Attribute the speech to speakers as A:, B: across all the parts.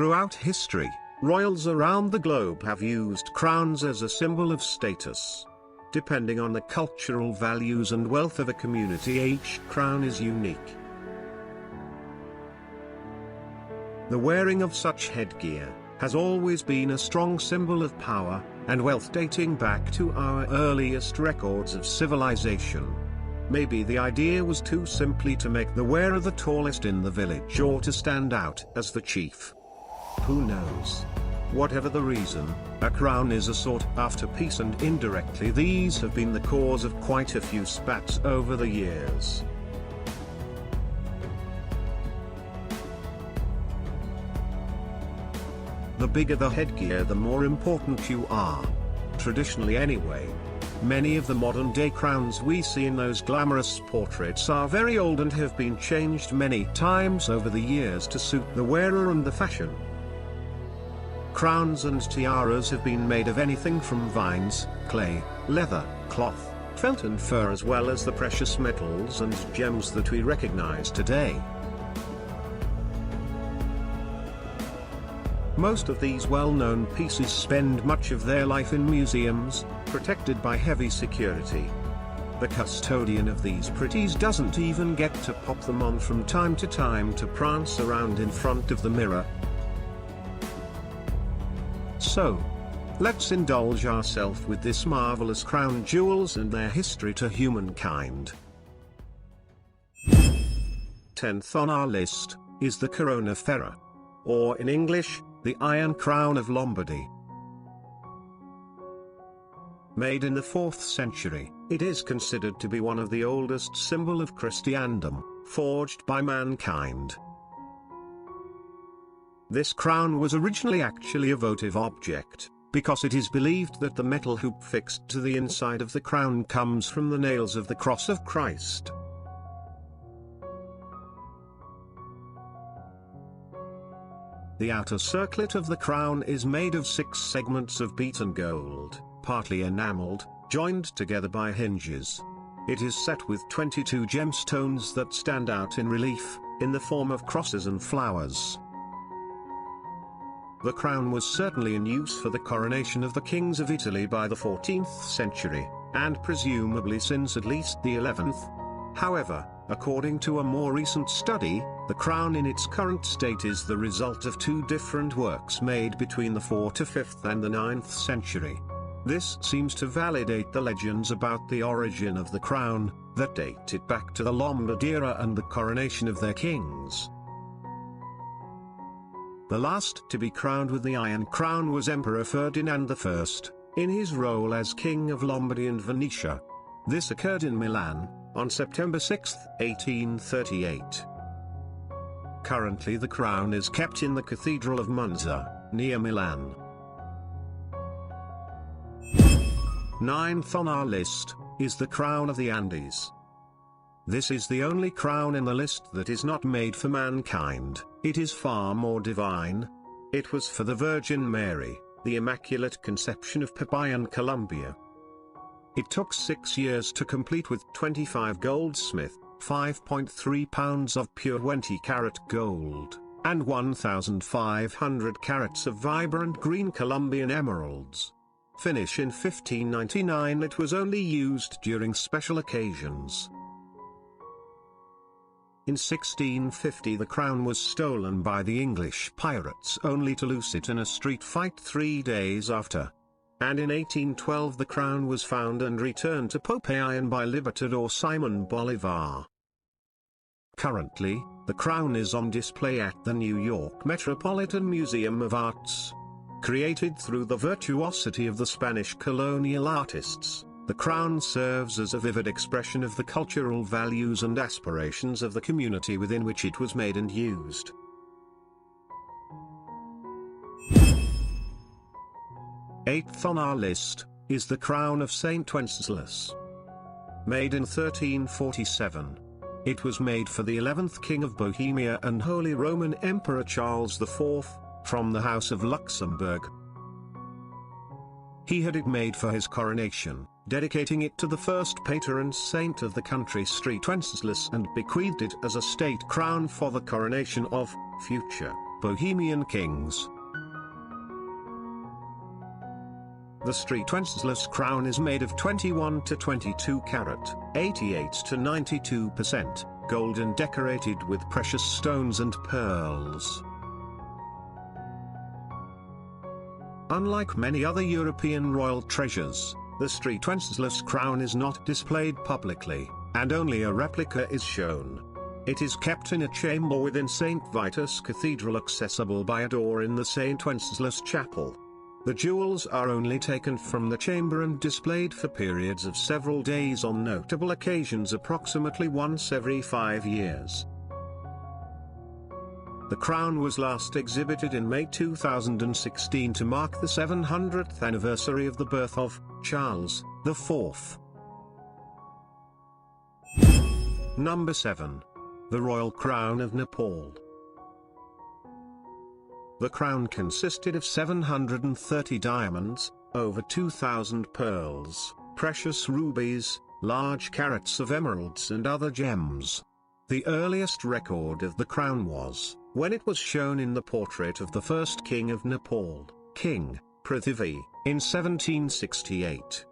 A: Throughout history, royals around the globe have used crowns as a symbol of status. Depending on the cultural values and wealth of a community, each crown is unique. The wearing of such headgear has always been a strong symbol of power and wealth, dating back to our earliest records of civilization. Maybe the idea was to simply to make the wearer the tallest in the village, or to stand out as the chief. Who knows? Whatever the reason, a crown is a sought-after piece, and indirectly these have been the cause of quite a few spats over the years. The bigger the headgear, the more important you are. Traditionally anyway. Many of the modern-day crowns we see in those glamorous portraits are very old and have been changed many times over the years to suit the wearer and the fashion. Crowns and tiaras have been made of anything from vines, clay, leather, cloth, felt and fur, as well as the precious metals and gems that we recognize today. Most of these well-known pieces spend much of their life in museums, protected by heavy security. The custodian of these pretties doesn't even get to pop them on from time to time to prance around in front of the mirror. So, let's indulge ourselves with this marvelous crown jewels and their history to humankind. 10th on our list is the Corona Ferrea, or in English, the Iron Crown of Lombardy. Made in the 4th century, it is considered to be one of the oldest symbols of Christendom, forged by mankind. This crown was originally actually a votive object, because it is believed that the metal hoop fixed to the inside of the crown comes from the nails of the cross of Christ. The outer circlet of the crown is made of 6 segments of beaten gold, partly enameled, joined together by hinges. It is set with 22 gemstones that stand out in relief, in the form of crosses and flowers. The crown was certainly in use for the coronation of the kings of Italy by the 14th century, and presumably since at least the 11th. However, according to a more recent study, the crown in its current state is the result of 2 different works made between the 4th to 5th and the 9th century. This seems to validate the legends about the origin of the crown, that date it back to the Lombard era and the coronation of their kings. The last to be crowned with the Iron Crown was Emperor Ferdinand I, in his role as King of Lombardy and Venetia. This occurred in Milan, on September 6, 1838. Currently the crown is kept in the Cathedral of Monza, near Milan. 9th on our list is the Crown of the Andes. This is the only crown in the list that is not made for mankind. It is far more divine. It was for the Virgin Mary, the Immaculate Conception of Popayán, Colombia. It took 6 years to complete, with 25 goldsmith, 5.3 pounds of pure 20-carat gold, and 1,500 carats of vibrant green Colombian emeralds. Finish in 1599. It was only used during special occasions. In 1650 the crown was stolen by the English pirates, only to lose it in a street fight 3 days after. And in 1812 the crown was found and returned to Popayán by Libertador Simón Bolívar. Currently, the crown is on display at the New York Metropolitan Museum of Arts. Created through the virtuosity of the Spanish colonial artists, the crown serves as a vivid expression of the cultural values and aspirations of the community within which it was made and used. Eighth on our list is the crown of Saint Wenceslas. Made in 1347. It was made for the 11th King of Bohemia and Holy Roman Emperor Charles IV, from the House of Luxembourg. He had it made for his coronation, dedicating it to the first patron saint of the country, St. Wenceslas, and bequeathed it as a state crown for the coronation of future Bohemian kings. The Street Wenceslas crown is made of 21 to 22 carat, 88 to 92% gold and decorated with precious stones and pearls. Unlike many other European royal treasures, the Street Wenceslas crown is not displayed publicly, and only a replica is shown. It is kept in a chamber within St. Vitus Cathedral, accessible by a door in the St. Wenceslas Chapel. The jewels are only taken from the chamber and displayed for periods of several days on notable occasions, approximately once every 5 years. The crown was last exhibited in May 2016 to mark the 700th anniversary of the birth of Charles IV. Number 7. The Royal Crown of Nepal. The crown consisted of 730 diamonds, over 2,000 pearls, precious rubies, large carats of emeralds and other gems. The earliest record of the crown was when it was shown in the portrait of the first king of Nepal, King Prithvi, in 1768.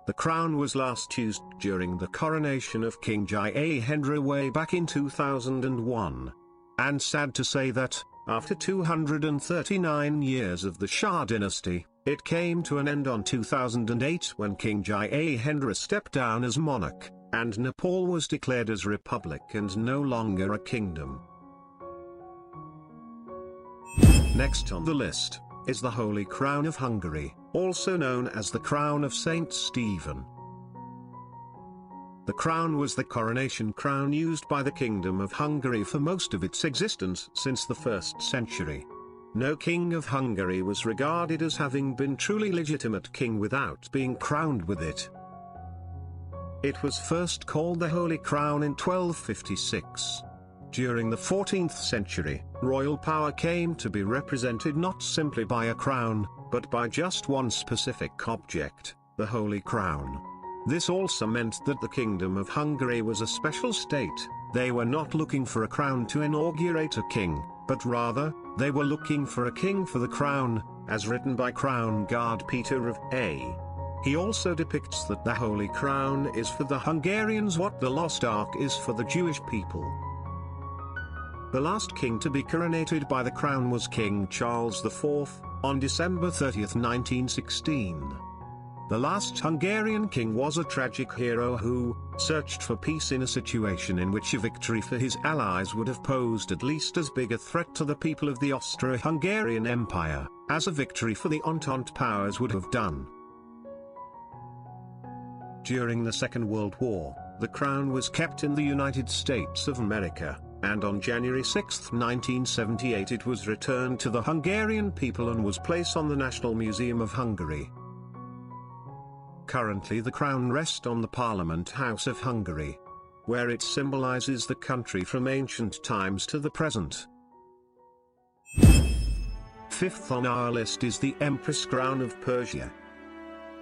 A: The crown was last used during the coronation of King Jayehendra way back in 2001. And sad to say that, after 239 years of the Shah dynasty, it came to an end on 2008 when King Jayehendra stepped down as monarch, and Nepal was declared as republic and no longer a kingdom. Next on the list is the Holy Crown of Hungary, also known as the Crown of Saint Stephen. The crown was the coronation crown used by the Kingdom of Hungary for most of its existence since the 1st century. No king of Hungary was regarded as having been truly legitimate king without being crowned with it. It was first called the Holy Crown in 1256. During the 14th century, royal power came to be represented not simply by a crown, but by just one specific object, the Holy Crown. This also meant that the Kingdom of Hungary was a special state. They were not looking for a crown to inaugurate a king, but rather, they were looking for a king for the crown, as written by Crown Guard Peter of A. He also depicts that the Holy Crown is for the Hungarians what the Lost Ark is for the Jewish people. The last king to be coronated by the crown was King Charles IV, on December 30, 1916. The last Hungarian king was a tragic hero who searched for peace in a situation in which a victory for his allies would have posed at least as big a threat to the people of the Austro-Hungarian Empire, as a victory for the Entente powers would have done. During the Second World War, the crown was kept in the United States of America, and on January 6, 1978 it was returned to the Hungarian people and was placed on the National Museum of Hungary. Currently the crown rests on the Parliament House of Hungary, where it symbolizes the country from ancient times to the present. Fifth on our list is the Empress Crown of Persia.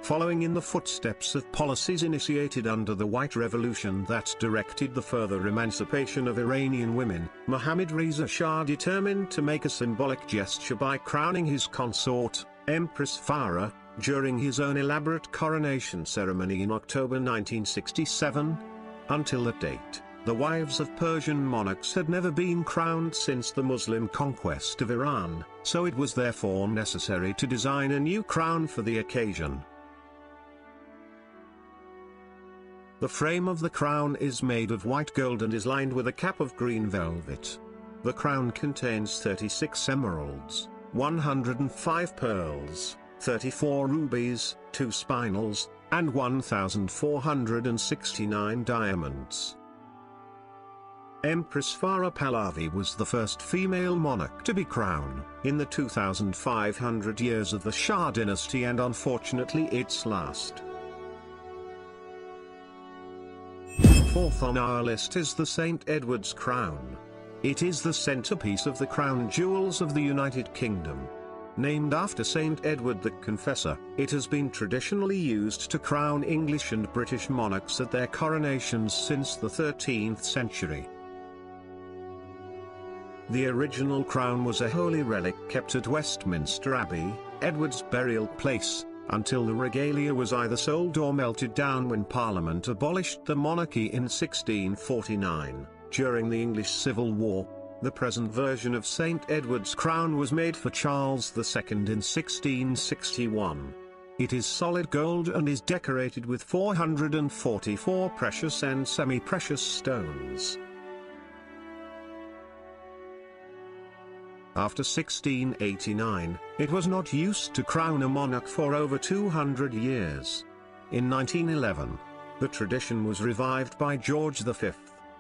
A: Following in the footsteps of policies initiated under the White Revolution that directed the further emancipation of Iranian women, Mohammad Reza Shah determined to make a symbolic gesture by crowning his consort, Empress Farah, during his own elaborate coronation ceremony in October 1967. Until that date, the wives of Persian monarchs had never been crowned since the Muslim conquest of Iran, so it was therefore necessary to design a new crown for the occasion. The frame of the crown is made of white gold and is lined with a cap of green velvet. The crown contains 36 emeralds, 105 pearls, 34 rubies, 2 spinels, and 1,469 diamonds. Empress Farah Pahlavi was the first female monarch to be crowned in the 2,500 years of the Shah dynasty and unfortunately its last. Fourth on our list is the St. Edward's Crown. It is the centerpiece of the crown jewels of the United Kingdom. Named after St. Edward the Confessor, it has been traditionally used to crown English and British monarchs at their coronations since the 13th century. The original crown was a holy relic kept at Westminster Abbey, Edward's burial place, until the regalia was either sold or melted down when Parliament abolished the monarchy in 1649. During the English Civil War, the present version of St. Edward's crown was made for Charles II in 1661. It is solid gold and is decorated with 444 precious and semi-precious stones. After 1689, it was not used to crown a monarch for over 200 years. In 1911, the tradition was revived by George V,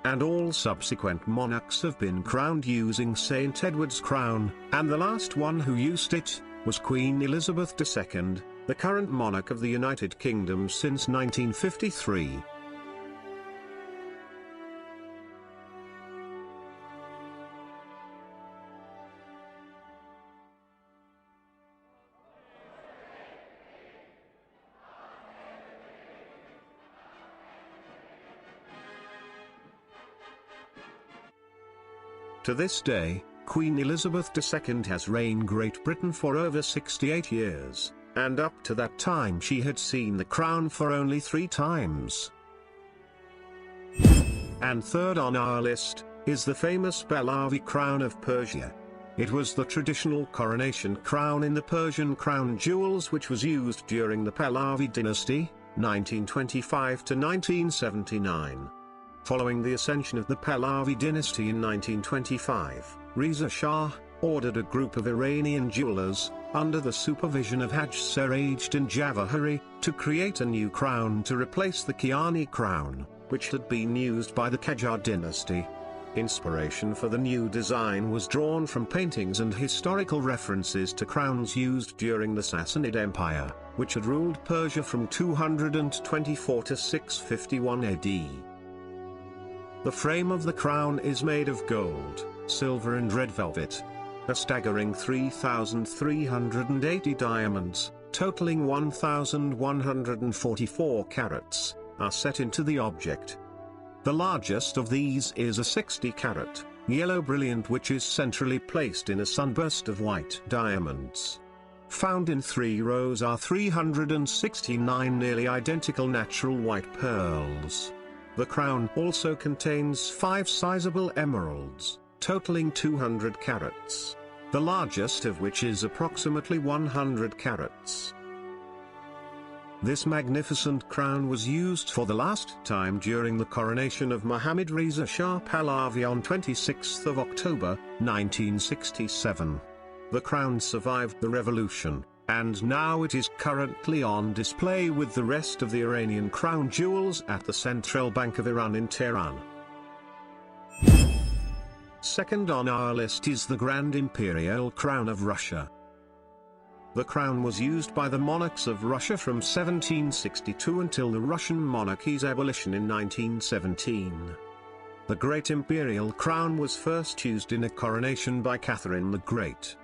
A: and all subsequent monarchs have been crowned using St. Edward's crown, and the last one who used it was Queen Elizabeth II, the current monarch of the United Kingdom since 1953. To this day, Queen Elizabeth II has reigned Great Britain for over 68 years, and up to that time she had seen the crown for only 3 times. And third on our list is the famous Pahlavi crown of Persia. It was the traditional coronation crown in the Persian crown jewels which was used during the Pahlavi dynasty, 1925 to 1979. Following the ascension of the Pahlavi dynasty in 1925, Reza Shah ordered a group of Iranian jewelers, under the supervision of Haj Serajuddin Javahari, to create a new crown to replace the Kiani crown, which had been used by the Qajar dynasty. Inspiration for the new design was drawn from paintings and historical references to crowns used during the Sassanid Empire, which had ruled Persia from 224 to 651 AD. The frame of the crown is made of gold, silver and red velvet. A staggering 3,380 diamonds, totaling 1,144 carats, are set into the object. The largest of these is a 60-carat, yellow brilliant which is centrally placed in a sunburst of white diamonds. Found in 3 rows are 369 nearly identical natural white pearls. The crown also contains 5 sizable emeralds, totaling 200 carats, the largest of which is approximately 100 carats. This magnificent crown was used for the last time during the coronation of Mohammad Reza Shah Pahlavi on 26 October, 1967. The crown survived the revolution, and now it is currently on display with the rest of the Iranian crown jewels at the Central Bank of Iran in Tehran. Second on our list is the Grand Imperial Crown of Russia. The crown was used by the monarchs of Russia from 1762 until the Russian monarchy's abolition in 1917. The Great Imperial Crown was first used in a coronation by Catherine the Great.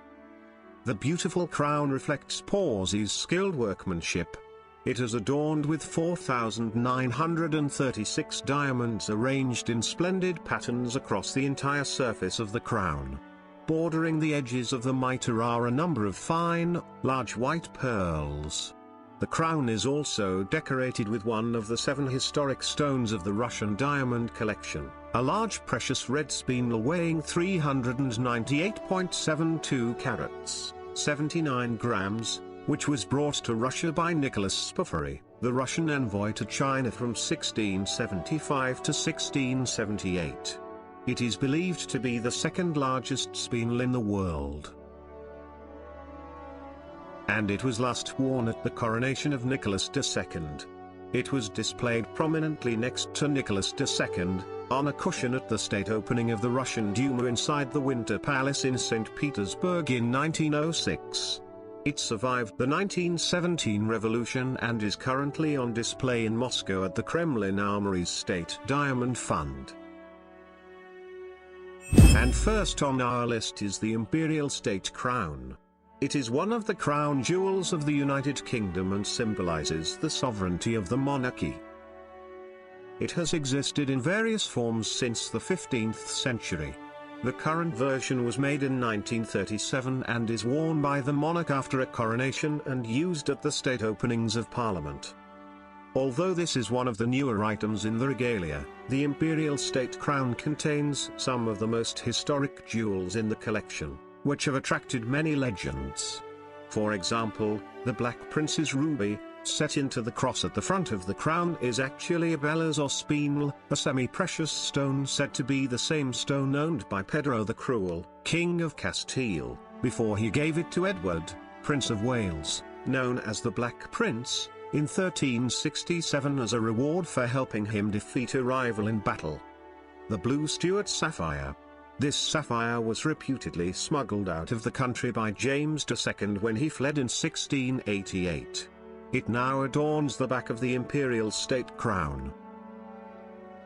A: The beautiful crown reflects Porzy's skilled workmanship. It is adorned with 4,936 diamonds arranged in splendid patterns across the entire surface of the crown. Bordering the edges of the mitre are a number of fine, large white pearls. The crown is also decorated with one of the 7 historic stones of the Russian diamond collection, a large precious red spinel weighing 398.72 carats, 79 grams, which was brought to Russia by Nicholas Spaffary, the Russian envoy to China from 1675 to 1678. It is believed to be the second largest spinel in the world. And it was last worn at the coronation of Nicholas II. It was displayed prominently next to Nicholas II, on a cushion at the state opening of the Russian Duma inside the Winter Palace in St. Petersburg in 1906. It survived the 1917 revolution and is currently on display in Moscow at the Kremlin Armory's State Diamond Fund. And first on our list is the Imperial State Crown. It is one of the crown jewels of the United Kingdom and symbolizes the sovereignty of the monarchy. It has existed in various forms since the 15th century. The current version was made in 1937 and is worn by the monarch after a coronation and used at the state openings of Parliament. Although this is one of the newer items in the regalia, the imperial state crown contains some of the most historic jewels in the collection, which have attracted many legends. For example, the Black Prince's ruby, set into the cross at the front of the crown, is actually a Bellas or spinel, a semi-precious stone said to be the same stone owned by Pedro the Cruel, King of Castile, before he gave it to Edward, Prince of Wales, known as the Black Prince, in 1367 as a reward for helping him defeat a rival in battle. The Blue Stuart sapphire. This sapphire was reputedly smuggled out of the country by James II when he fled in 1688. It now adorns the back of the imperial state crown.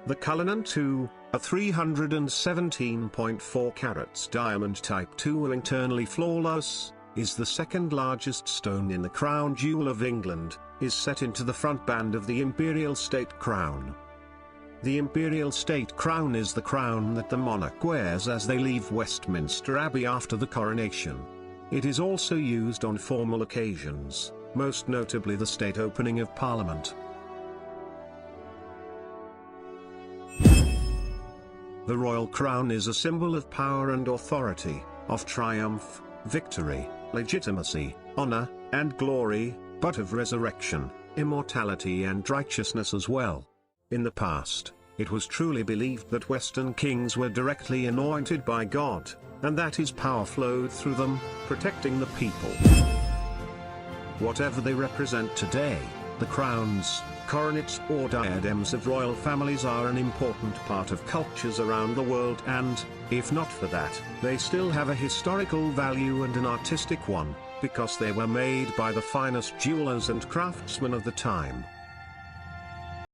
A: The Cullinan II, a 317.4 carats diamond type 2 internally flawless, is the second largest stone in the crown jewel of England, is set into the front band of the imperial state crown. The imperial state crown is the crown that the monarch wears as they leave Westminster Abbey after the coronation. It is also used on formal occasions, most notably the state opening of Parliament. The royal crown is a symbol of power and authority, of triumph, victory, legitimacy, honor, and glory, but of resurrection, immortality and righteousness as well. In the past, it was truly believed that Western kings were directly anointed by God, and that his power flowed through them, protecting the people. Whatever they represent today, the crowns, coronets or diadems of royal families are an important part of cultures around the world and, if not for that, they still have a historical value and an artistic one, because they were made by the finest jewelers and craftsmen of the time.